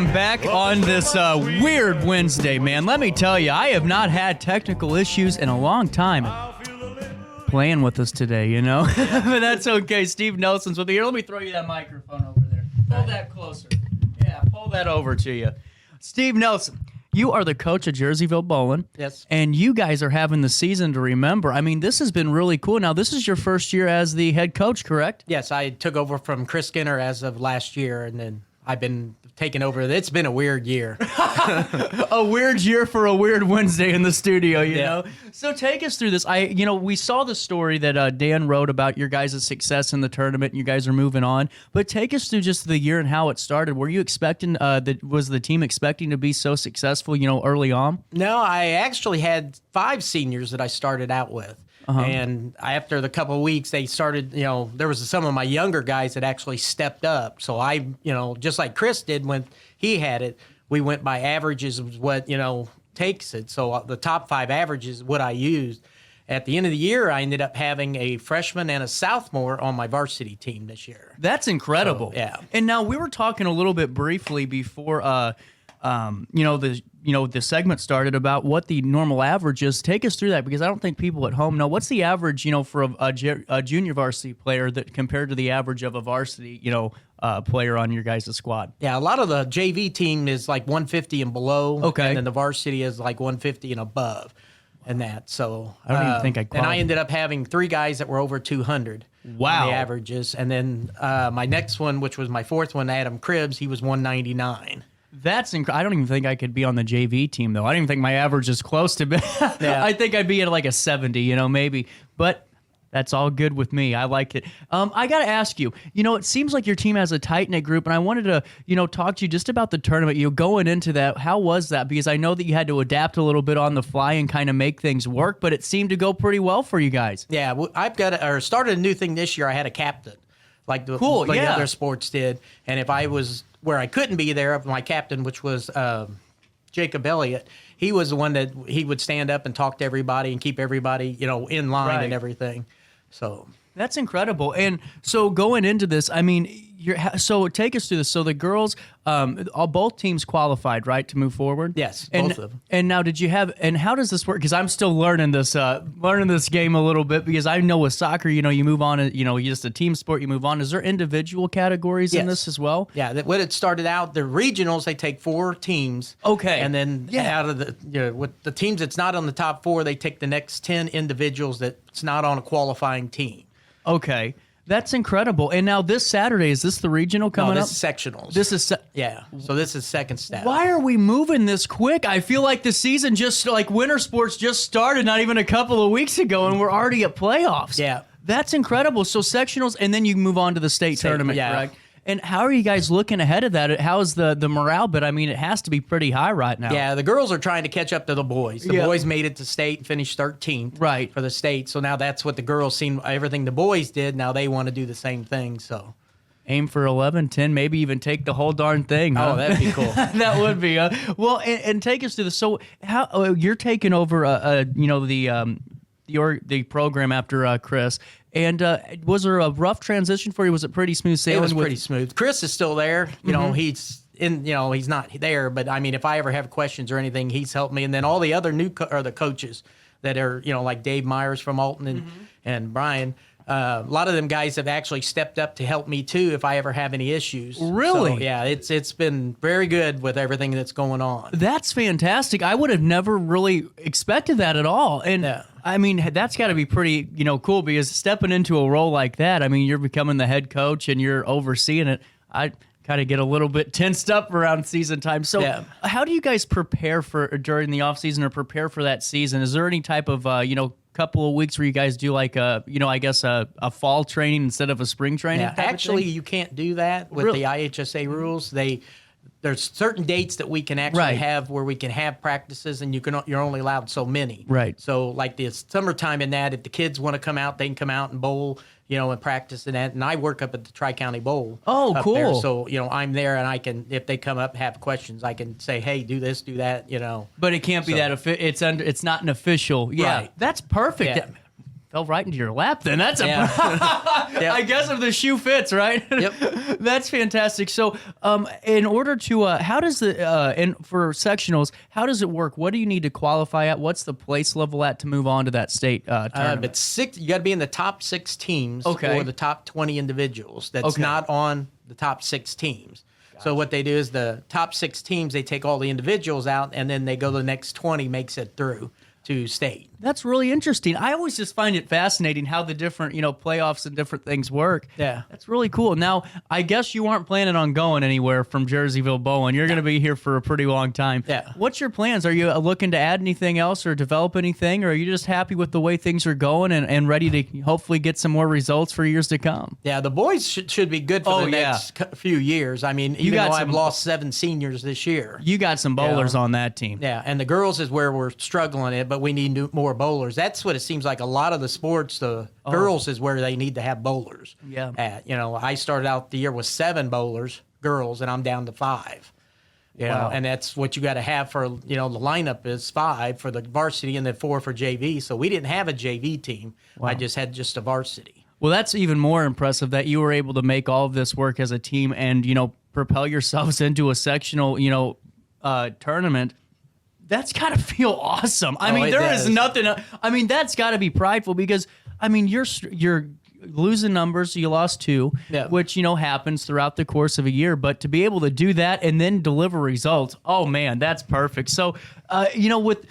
welcome back on this weird Wednesday, man. Let me tell you, I have not had technical issues in a long time. Playing with us today, you know? But that's okay. Steve Nelson's with me. Here, let me throw you that microphone over there. Pull that closer. Yeah, pull that over to you. Steve Nelson, you are the coach of Jerseyville Bowling. Yes. And you guys are having the season to remember. I mean, this has been really cool. Now, this is your first year as the head coach, correct? Yes, I took over from Chris Skinner as of last year, and then I've been taking over. It's been a weird year. A weird year for a weird Wednesday in the studio, you know? So take us through this. We saw the story that Dan wrote about your guys' success in the tournament, and you guys are moving on. But take us through just the year and how it started. Were you expecting, was the team expecting to be so successful, early on? No, I actually had 5 seniors that I started out with. And after the couple of weeks, they started, there was some of my younger guys that actually stepped up. So I, just like Chris did when he had it, we went by averages of what, takes it. So the top 5 averages is what I used. At the end of the year, I ended up having a freshman and a sophomore on my varsity team this year. That's incredible. So, yeah. And now we were talking a little bit briefly before, the segment started about what the normal average is. Take us through that, because I don't think people at home know. What's the average, for a junior varsity player that compared to the average of a varsity, player on your guys' squad? Yeah, a lot of the JV team is like 150 and below. Okay. And then the varsity is like 150 and above and that. So I don't even think I qualified. And I ended up having 3 guys that were over 200. Wow. On the averages. And then my next one, which was my 4th one, Adam Cribbs, he was 199. That's incredible. I don't even think I could be on the JV team, though. I don't even think my average is close to Yeah. I think I'd be at like a 70, maybe. But that's all good with me. I like it. I got to ask you, it seems like your team has a tight-knit group, and I wanted to, talk to you just about the tournament. Going into that, how was that? Because I know that you had to adapt a little bit on the fly and kind of make things work, but it seemed to go pretty well for you guys. Yeah, I've started a new thing this year. I had a captain, like the other sports did. And if I was where I couldn't be there, my captain, which was Jacob Elliott, he was the one that he would stand up and talk to everybody and keep everybody, in line and everything. So that's incredible. And so going into this, I mean, so take us through this. So the girls, both teams qualified, right, to move forward? Yes, both of them. And now, and how does this work? Because I'm still learning this game a little bit. Because I know with soccer, you move on. Just a team sport, you move on. Is there individual categories in this as well? Yeah, when it started out, the regionals, they take 4 teams. Okay, and then out of the with the teams that's not on the top 4, they take the next 10 individuals that's not on a qualifying team. Okay. That's incredible. And now this Saturday, is this the regional coming up? This is sectionals. This is so this is second step. Why are we moving this quick? I feel like the season winter sports just started not even a couple of weeks ago, and we're already at playoffs. Yeah. That's incredible. So sectionals, and then you move on to the state tournament, correct? And how are you guys looking ahead of that? How's the morale? But I mean, it has to be pretty high right now. Yeah, the girls are trying to catch up to the boys. The boys made it to state and finished 13th for the state. So now that's what the girls seen, everything the boys did. Now they want to do the same thing. So aim for 11, 10, maybe even take the whole darn thing. Huh? Oh, that'd be cool. That would be. Well, and take us through this. So how you're taking over, the program after Chris. And was there a rough transition for you? Was it pretty smooth sailing? It was pretty smooth. Chris is still there. He's in. He's not there. But I mean, if I ever have questions or anything, he's helped me. And then all the other the coaches that are like Dave Myers from Alton and Brian. A lot of them guys have actually stepped up to help me too if I ever have any issues. Really? So, yeah, it's been very good with everything that's going on. That's fantastic. I would have never really expected that at all. And I mean, that's got to be pretty, cool, because stepping into a role like that, I mean, you're becoming the head coach and you're overseeing it. I kind of get a little bit tensed up around season time. So how do you guys prepare during the off season or prepare for that season? Is there any type of, couple of weeks where you guys do like a fall training instead of a spring training? Yeah, actually, you can't do that with the IHSA rules. There's certain dates that we can actually have where we can have practices, and you're only allowed so many. Right. So like this summertime in that, if the kids want to come out, they can come out and bowl, and practice in that. And I work up at the Tri-County Bowl. Oh, cool. There. So, I'm there, and I can, if they come up, have questions, I can say, hey, do this, do that, But it can't be that, it's not an official. Yeah, Right. that's perfect. Yeah. fell right into your lap then. That's Yeah. I guess if the shoe fits, right? Yep. That's fantastic. So, in order to, how does for sectionals, how does it work? What do you need to qualify at? What's the place level at to move on to that state tournament? But you got to be in the top 6 teams Okay. or the top 20 individuals. That's Okay. not on the top 6 teams. So what they do is the top 6 teams, they take all the individuals out, and then they go the next 20 makes it through to state. That's really interesting. I always just find it fascinating how the different, playoffs and different things work. Yeah. That's really cool. Now, I guess you aren't planning on going anywhere from Jerseyville bowling. You're going to be here for a pretty long time. Yeah. What's your plans? Are you looking to add anything else or develop anything, or are you just happy with the way things are going and ready to hopefully get some more results for years to come? Yeah, the boys should be good for the next few years. I mean, even though I've lost 7 seniors this year. You got some bowlers on that team. Yeah, and the girls is where we're struggling at, but we need more bowlers. That's what it seems like. A lot of the sports, the girls is where they need to have bowlers. Yeah. I started out the year with 7 bowlers, girls, and I'm down to 5. Wow. And that's what you got to have for, the lineup is 5 for the varsity and then 4 for JV. So we didn't have a JV team. Wow. I just had just a varsity. Well, that's even more impressive that you were able to make all of this work as a team and, propel yourselves into a sectional, tournament. That's got to feel awesome. I mean, there is nothing. I mean, that's got to be prideful because, I mean, you're losing numbers. You lost 2, which, happens throughout the course of a year. But to be able to do that and then deliver results, oh, man, that's perfect. So, with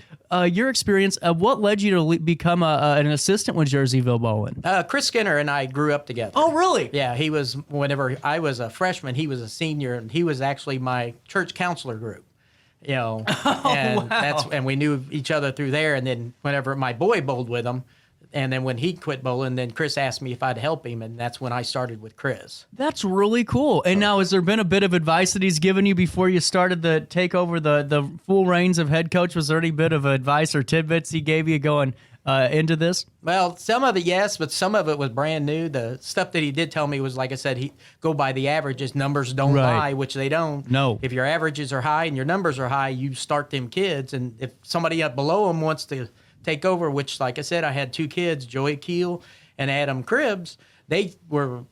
your experience, what led you to become an assistant with Jerseyville Bowling? Chris Skinner and I grew up together. Oh, really? Yeah, he was, whenever I was a freshman, he was a senior, and he was actually my church counselor group. And and we knew each other through there. And then whenever my boy bowled with him, and then when he quit bowling, then Chris asked me if I'd help him, and that's when I started with Chris. That's really cool. And now, has there been a bit of advice that he's given you before you started to take over the full reins of head coach? Was there any bit of advice or tidbits he gave you going into this? Well, some of it, yes, but some of it was brand new. The stuff that he did tell me was, like I said, he go by the averages. Numbers don't lie, which they don't. No. If your averages are high and your numbers are high, you start them kids. And if somebody up below them wants to take over, which, like I said, I had 2 kids, Joey Keel and Adam Cribbs. They were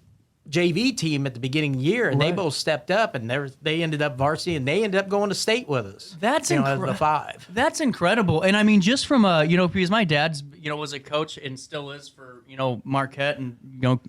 JV team at the beginning of the year, and they both stepped up, and they ended up varsity, and they ended up going to state with us. That's as the 5. That's incredible. And I mean, just from because my dad's was a coach and still is for Marquette and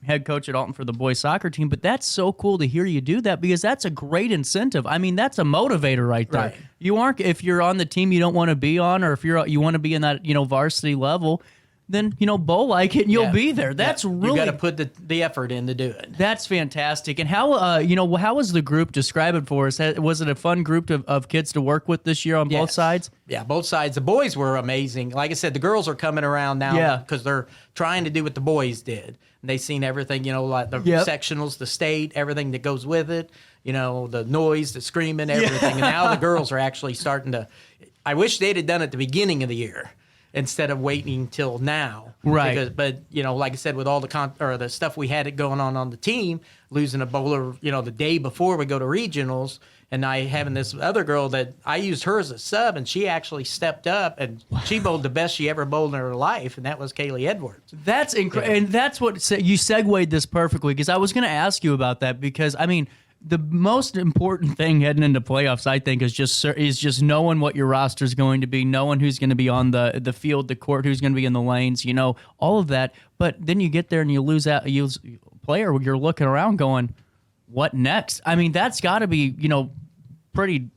head coach at Alton for the boys soccer team. But that's so cool to hear you do that because that's a great incentive. I mean, that's a motivator right there. Right. You aren't, if you're on the team you don't want to be on, or if you want to be in that varsity level, then bowl like it and you'll be there. That's really, you got to put the effort in to do it. That's fantastic. And how how was the group? Describe it for us. Was it a fun group of kids to work with this year on both sides? Yeah, both sides. The boys were amazing. Like I said, the girls are coming around now because they're trying to do what the boys did. And they've seen everything, like the sectionals, the state, everything that goes with it. The noise, the screaming, everything. And now the girls are actually starting to. I wish they'd have done it at the beginning of the year instead of waiting till now. Right. But like I said, with all the stuff we had going on the team, losing a bowler, the day before we go to regionals, and I having this other girl that I used her as a sub, and she actually stepped up, and she bowled the best she ever bowled in her life, and that was Kaylee Edwards. That's incredible. And that's what you segued this perfectly, because I was going to ask you about that, because, I mean, the most important thing heading into playoffs, I think, is just knowing what your roster is going to be, knowing who's going to be on the field, the court, who's going to be in the lanes, all of that. But then you get there and you lose a player. You're looking around going, what next? I mean, that's got to be pretty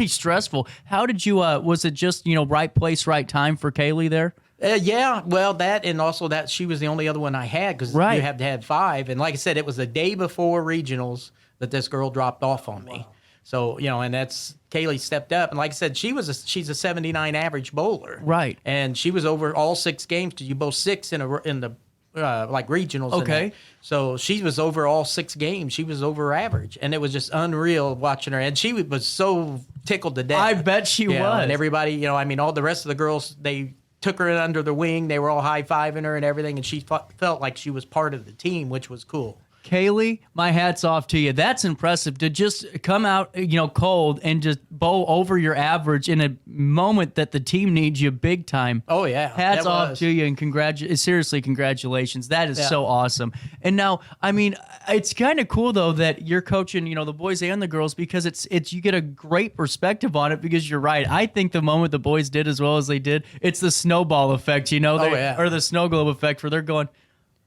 stressful. How did you? Was it just right place, right time for Kaylee there? Yeah, well, that and also that she was the only other one I had because you have to have 5. And like I said, it was the day before regionals that this girl dropped off on me. So, and that's Kaylee stepped up. And like I said, she's a 79 average bowler. Right. And she was over all 6 games because you both 6 in the like regionals. Okay. So she was over all 6 games. She was over average. And it was just unreal watching her. And she was so tickled to death. I bet she was. And everybody, all the rest of the girls, they took her under their wing. They were all high-fiving her and everything. And she felt like she was part of the team, which was cool. Kaylee, my hat's off to you. That's impressive to just come out, cold and just bowl over your average in a moment that the team needs you big time. Oh, yeah. Hats off to you, and seriously, congratulations. That is so awesome. And now, I mean, it's kind of cool though that you're coaching, the boys and the girls, because it's you get a great perspective on it, because you're right. I think the moment the boys did as well as they did, it's the snowball effect, or the snow globe effect, where they're going,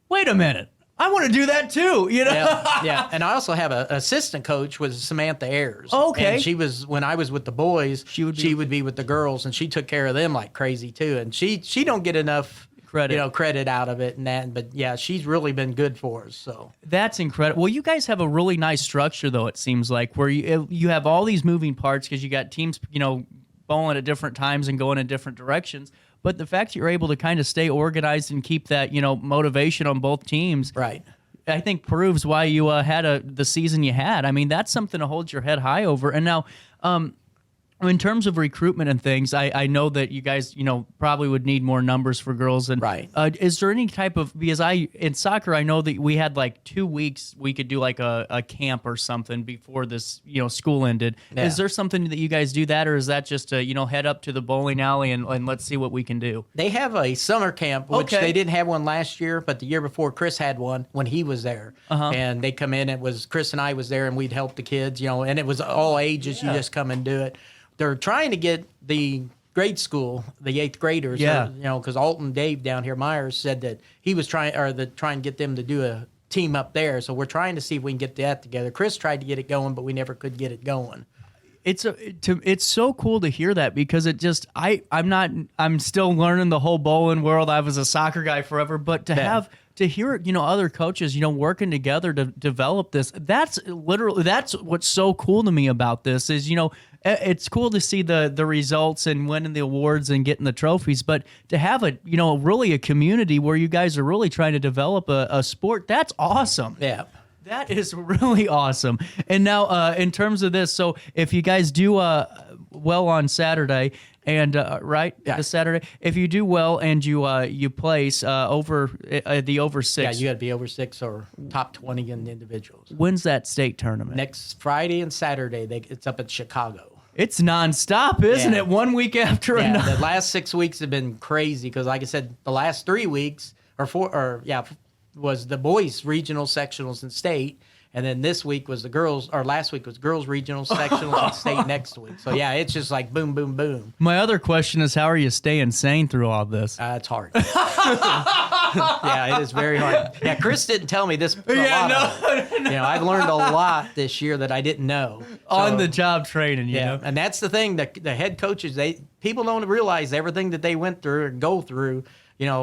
wait a minute, I want to do that too, Yeah. And I also have an assistant coach with Samantha Ayers. Okay. And she was, when I was with the boys, she would be with the girls, and she took care of them like crazy too. And she don't get enough credit out of it and that. But yeah, she's really been good for us. So that's incredible. Well, you guys have a really nice structure though. It seems like, where you have all these moving parts, because you got teams, bowling at different times and going in different directions. But the fact that you're able to kind of stay organized and keep that, motivation on both teams, right, I think proves why you had the season you had. I mean, that's something to hold your head high over. And now, in terms of recruitment and things, I know that you guys, probably would need more numbers for girls. And right. Is there any type of, because in soccer, I know that we had like 2 weeks, we could do like a camp or something before this, school ended. Yeah. Is there something that you guys do that, or is that just head up to the bowling alley and let's see what we can do? They have a summer camp, which they didn't have one last year, but the year before Chris had one when he was there. And they come in, Chris and I was there, and we'd help the kids, and it was all ages. You just come and do it. They're trying to get the grade school, the 8th graders, because Alton Dave down here, Myers, said that he was trying to get them to do a team up there. So we're trying to see if we can get that together. Chris tried to get it going, but we never could get it going. It's so cool to hear that, because it just I'm still learning the whole bowling world. I was a soccer guy forever, but to hear other coaches working together to develop this, that's what's so cool to me about this is it's cool to see the results and winning the awards and getting the trophies, but to have really a community where you guys are really trying to develop a sport, that's awesome. Yeah. That is really awesome. And now, in terms of this, so if you guys do well on Saturday, and this Saturday, if you do well and you place over the over 6, you got to be over 6 or top 20 in the individuals. When's that state tournament? Next Friday and Saturday. It's up at Chicago. It's nonstop, isn't it? 1 week after another. The last 6 weeks have been crazy, because, like I said, the last 3 weeks was the boys' regional sectionals and state, and then this week was the girls, or last week was girls' regional sectionals and state next week. So yeah, it's just like boom, boom, boom. My other question is, how are you staying sane through all this? It's hard. Yeah, it is very hard. Yeah, Chris didn't tell me this. I've learned a lot this year that I didn't know. On the job training, and that's the thing. The head coaches, people don't realize everything that they went through and go through,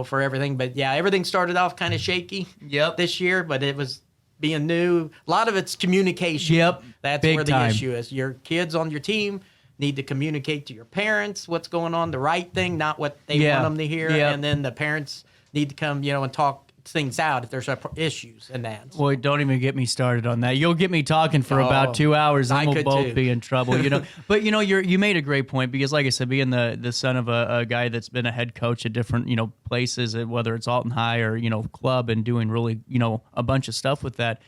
for everything. But yeah, everything started off kind of shaky this year, but it was being new. A lot of it's communication. That's Big where the time. issue is. Your kids on your team need to communicate to your parents what's going on, the right thing, not what they want them to hear. And then the parents need to come, and talk things out if there's issues and that. So. Boy, don't even get me started on that. You'll get me talking for about 2 hours, and we'll both be in trouble. But you made a great point, because, like I said, being the son of a guy that's been a head coach at different places, whether it's Alton High or club, and doing really a bunch of stuff with that.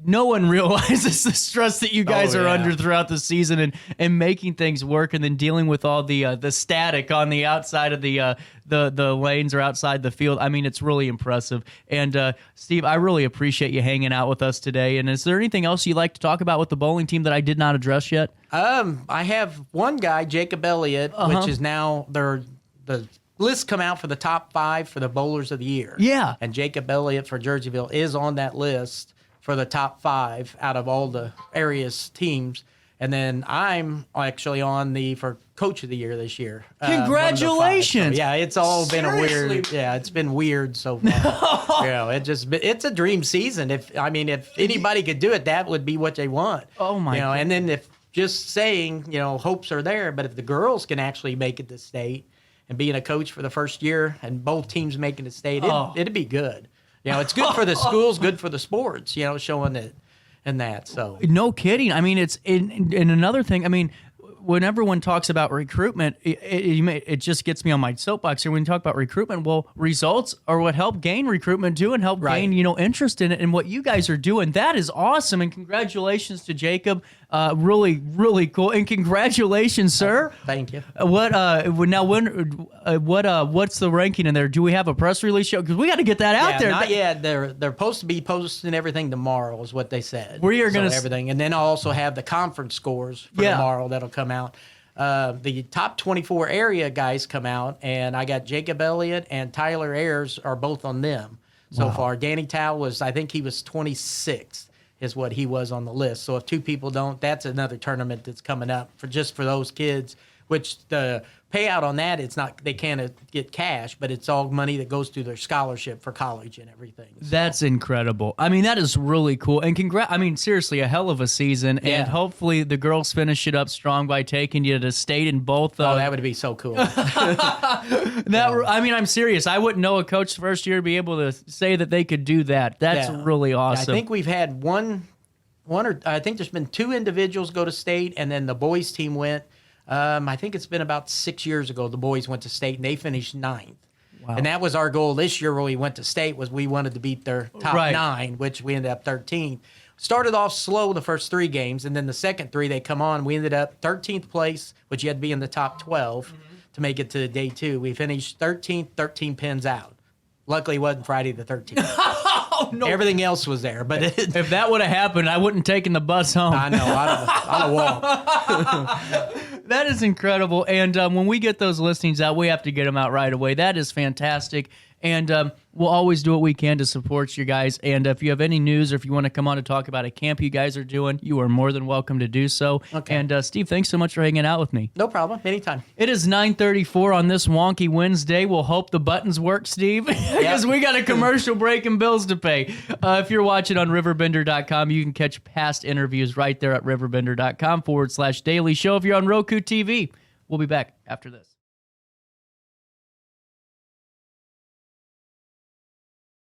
No one realizes the stress that you guys are under throughout the season, and making things work, and then dealing with all the static on the outside of the lanes or outside the field. I mean, it's really impressive. And Steve, I really appreciate you hanging out with us today. And is there anything else you'd like to talk about with the bowling team that I did not address yet? I have one guy, Jacob Elliott, which is now the lists come out for the top 5 for the bowlers of the year. Yeah. And Jacob Elliott for Jerseyville is on that list for the top 5 out of all the area's teams. And then I'm actually on for Coach of the Year this year. Congratulations! So, it's all been a weird. Yeah, it's been weird so far. It's a dream season. If anybody could do it, that would be what they want. Oh my! And then if just saying, hopes are there, but if the girls can actually make it to state and being a coach for the first year, and both teams making it to state, it'd be good. It's good for the schools, good for the sports, showing it and that. So no kidding. I mean, it's in another thing. I mean, when everyone talks about recruitment, it just gets me on my soapbox here. When you talk about recruitment, well, results are what help gain recruitment too, and help gain interest in it. And what you guys are doing, that is awesome. And congratulations to Jacob. Really, really cool. And congratulations, sir. Thank you. What's the ranking in there? Do we have a press release show? Because we got to get that out there. Not yet. They're supposed to be posting everything tomorrow, is what they said. We are going to everything, and then I'll also have the conference scores for tomorrow that'll come out. The top 24 area guys come out, and I got Jacob Elliott and Tyler Ayers are both on them so far. Danny Tao I think he was 26th. Is what he was on the list. So if two people don't, that's another tournament that's coming up for those kids, which the payout on that, it's not, they can't get cash, but it's all money that goes to their scholarship for college and everything. So. That's incredible. I mean, that is really cool. And seriously, a hell of a season. Yeah. And hopefully the girls finish it up strong by taking you to state in both. That would be so cool. I'm serious. I wouldn't know a coach first year to be able to say that they could do that. That's really awesome. I think we've had I think there's been 2 individuals go to state, and then the boys team went. I think it's been about 6 years ago the boys went to state, and they finished 9th. Wow. And that was our goal this year when we went to state, was we wanted to beat their top 9, which we ended up 13th. Started off slow the first 3 games, and then the second 3 they come on. We ended up 13th place, which you had to be in the top 12 to make it to day 2. We finished 13th, 13 pins out. Luckily, it wasn't Friday the 13th. Oh, no. Everything else was there. But if that would have happened, I wouldn't have taken the bus home. I know. I'd have walked. That is incredible. And when we get those listings out, we have to get them out right away. That is fantastic. And we'll always do what we can to support you guys. And if you have any news or if you want to come on to talk about a camp you guys are doing, you are more than welcome to do so. Okay. And Steve, thanks so much for hanging out with me. No problem. Anytime. It is 9:34 on this wonky Wednesday. We'll hope the buttons work, Steve, because we got a commercial break and bills to pay. If you're watching on RiverBender.com, you can catch past interviews right there at RiverBender.com /daily show if you're on Roku TV. We'll be back after this.